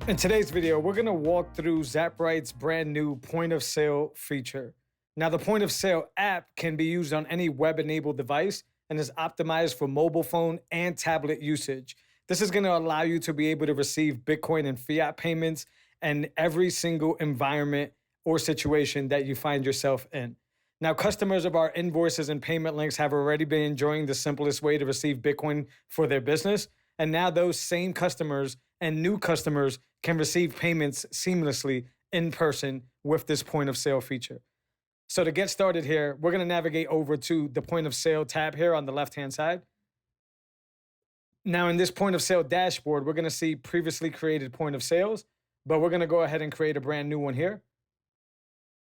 In today's video, we're going to walk through Zaprite's brand new point of sale feature. Now, the point of sale app can be used on any web-enabled device and is optimized for mobile phone and tablet usage. This is going to allow you to be able to receive Bitcoin and fiat payments in every single environment or situation that you find yourself in. Now, customers of our invoices and payment links have already been enjoying the simplest way to receive Bitcoin for their business. And now those same customers and new customers can receive payments seamlessly in person with this point of sale feature. So to get started here, we're going to navigate over to the point of sale tab here on the left-hand side. Now in this point of sale dashboard, we're going to see previously created point of sales, but we're going to go ahead and create a brand new one here.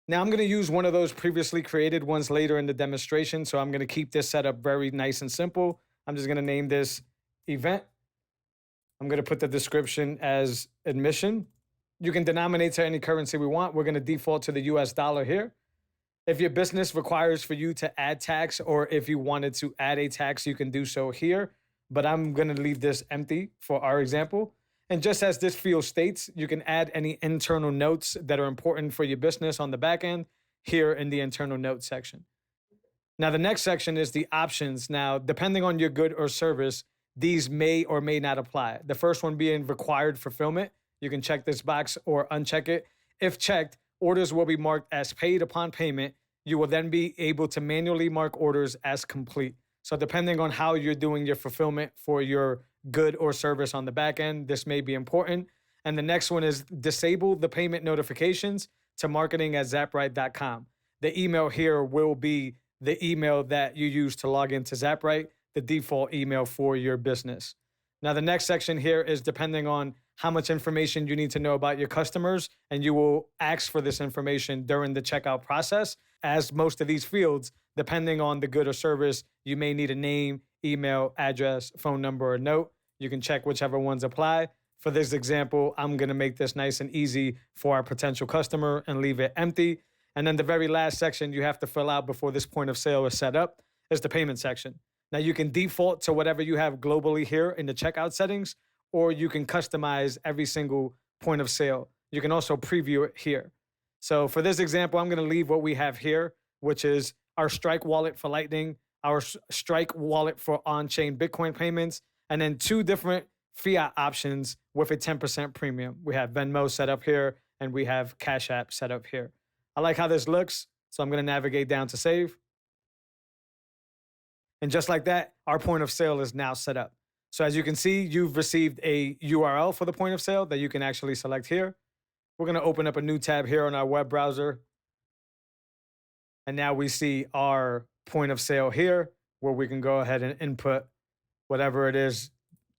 Now I'm going to use one of those previously created ones later in the demonstration. So I'm going to keep this setup very nice and simple. I'm just going to name this event. I'm going to put the description as admission. You can denominate to any currency we want. We're going to default to the US dollar here. If your business requires for you to add tax, or if you wanted to add a tax, you can do so here. But I'm going to leave this empty for our example. And just as this field states, you can add any internal notes that are important for your business on the back end here in the internal notes section. Now, the next section is the options. Now, depending on your good or service, these may or may not apply. The first one being required fulfillment. You can check this box or uncheck it. If checked, orders will be marked as paid upon payment. You will then be able to manually mark orders as complete. So depending on how you're doing your fulfillment for your good or service on the back end, this may be important. And the next one is disable the payment notifications to marketing@zaprite.com. The email here will be the email that you use to log into Zaprite, the default email for your business. Now, the next section here is depending on how much information you need to know about your customers, and you will ask for this information during the checkout process. As most of these fields, depending on the good or service, you may need a name, email, address, phone number, or note. You can check whichever ones apply. For this example, I'm going to make this nice and easy for our potential customer and leave it empty. And then the very last section you have to fill out before this point of sale is set up is the payment section. Now, you can default to whatever you have globally here in the checkout settings, or you can customize every single point of sale. You can also preview it here. So for this example, I'm going to leave what we have here, which is our Strike wallet for Lightning, our Strike wallet for on-chain Bitcoin payments, and then two different fiat options with a 10% premium. We have Venmo set up here, and we have Cash App set up here. I like how this looks, so I'm going to navigate down to save. And just like that, our point of sale is now set up. So as you can see, you've received a URL for the point of sale that you can actually select here. We're going to open up a new tab here on our web browser. And now we see our point of sale here, where we can go ahead and input whatever it is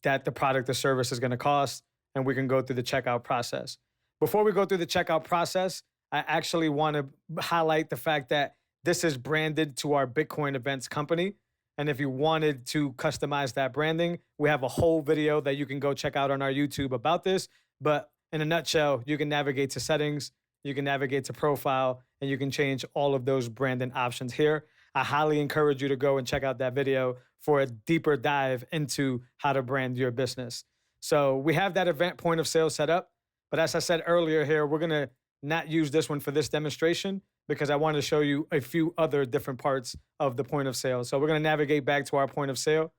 that the product or service is going to cost, and we can go through the checkout process. Before we go through the checkout process, I actually want to highlight the fact that this is branded to our Bitcoin events company. And if you wanted to customize that branding, we have a whole video that you can go check out on our YouTube about this. But in a nutshell, you can navigate to settings, you can navigate to profile, and you can change all of those branding options here. I highly encourage you to go and check out that video for a deeper dive into how to brand your business. So we have that event point of sale set up. But as I said earlier here, we're going to not use this one for this demonstration, because I want to show you a few other different parts of the point of sale. So we're going to navigate back to our point of sale.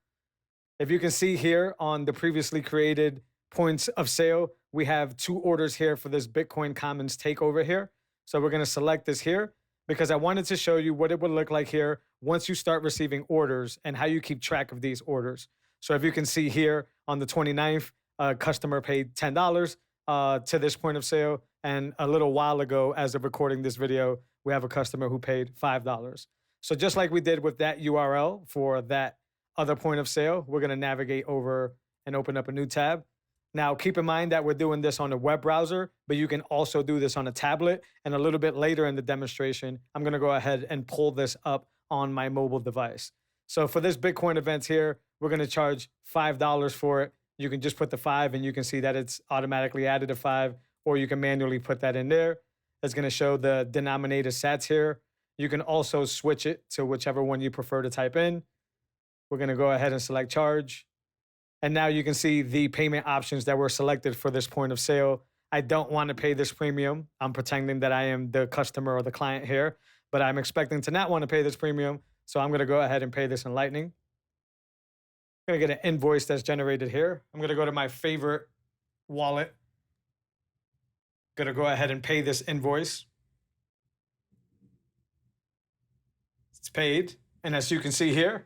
If you can see here on the previously created points of sale, we have two orders here for this Bitcoin Commons takeover here. So we're going to select this here because I wanted to show you what it would look like here once you start receiving orders and how you keep track of these orders. So if you can see here on the 29th, a customer paid $10 to this point of sale. And a little while ago, as of recording this video, we have a customer who paid $5. So just like we did with that URL for that other point of sale, we're going to navigate over and open up a new tab. Now, keep in mind that we're doing this on a web browser, but you can also do this on a tablet. And a little bit later in the demonstration, I'm going to go ahead and pull this up on my mobile device. So for this Bitcoin event here, we're going to charge $5 for it. You can just put the 5 and you can see that it's automatically added a 5, or you can manually put that in there. It's going to show the denominator sats here. You can also switch it to whichever one you prefer to type in. We're going to go ahead and select charge. And now you can see the payment options that were selected for this point of sale. I don't want to pay this premium. I'm pretending that I am the customer or the client here, but I'm expecting to not want to pay this premium. So I'm going to go ahead and pay this in Lightning. I'm going to get an invoice that's generated here. I'm going to go to my favorite wallet. Going to go ahead and pay this invoice. It's paid. And as you can see here,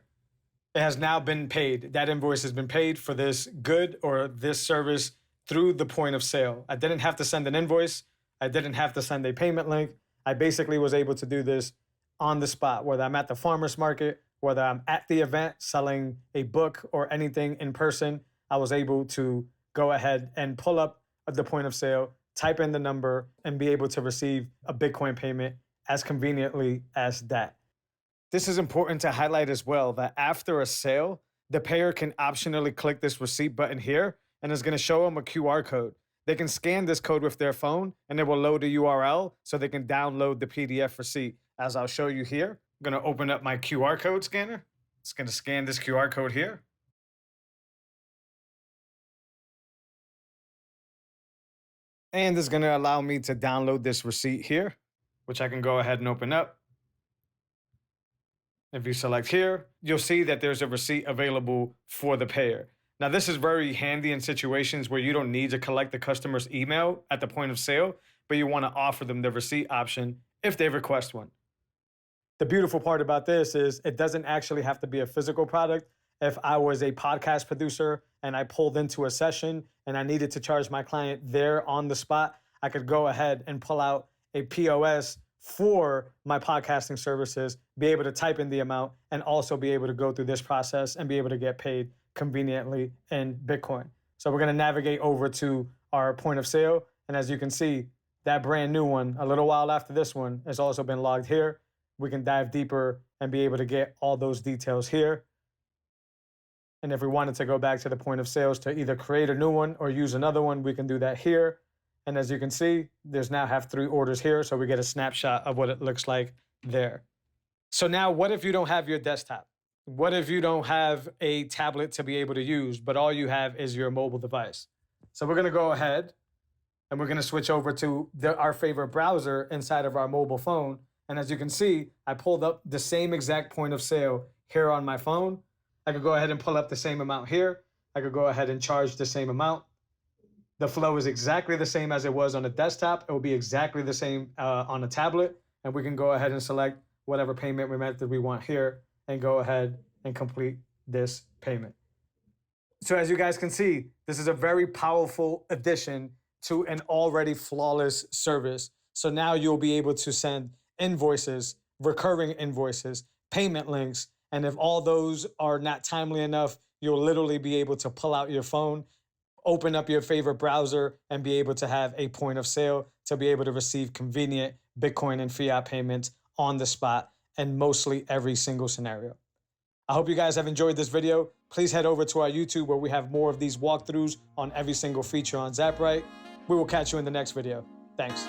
it has now been paid. That invoice has been paid for this good or this service through the point of sale. I didn't have to send an invoice. I didn't have to send a payment link. I basically was able to do this on the spot, whether I'm at the farmer's market, whether I'm at the event selling a book or anything in person. I was able to go ahead and pull up the point of sale, type in the number, and be able to receive a Bitcoin payment as conveniently as that. This is important to highlight as well, that after a sale, the payer can optionally click this receipt button here, and it's going to show them a QR code. They can scan this code with their phone, and it will load a URL so they can download the PDF receipt. As I'll show you here, I'm going to open up my QR code scanner. It's going to scan this QR code here. And it's going to allow me to download this receipt here, which I can go ahead and open up. If you select here, you'll see that there's a receipt available for the payer. Now, this is very handy in situations where you don't need to collect the customer's email at the point of sale, but you want to offer them the receipt option if they request one. The beautiful part about this is it doesn't actually have to be a physical product. If I was a podcast producer and I pulled into a session and I needed to charge my client there on the spot, I could go ahead and pull out a POS for my podcasting services, be able to type in the amount, and also be able to go through this process and be able to get paid conveniently in Bitcoin. So we're going to navigate over to our point of sale. And as you can see, that brand new one, a little while after this one, has also been logged here. We can dive deeper and be able to get all those details here. And if we wanted to go back to the point of sales to either create a new one or use another one, we can do that here. And as you can see, there's now have 3 orders here. So we get a snapshot of what it looks like there. So now what if you don't have your desktop? What if you don't have a tablet to be able to use, but all you have is your mobile device? So we're going to go ahead and we're going to switch over to our favorite browser inside of our mobile phone. And as you can see, I pulled up the same exact point of sale here on my phone. I could go ahead and pull up the same amount here. I could go ahead and charge the same amount. The flow is exactly the same as it was on a desktop. It will be exactly the same on a tablet. And we can go ahead and select whatever payment method we want here and go ahead and complete this payment. So as you guys can see, this is a very powerful addition to an already flawless service. So now you'll be able to send invoices, recurring invoices, payment links, and if all those are not timely enough, you'll literally be able to pull out your phone, open up your favorite browser, and be able to have a point of sale to be able to receive convenient Bitcoin and fiat payments on the spot in mostly every single scenario. I hope you guys have enjoyed this video. Please head over to our YouTube where we have more of these walkthroughs on every single feature on Zaprite. We will catch you in the next video. Thanks.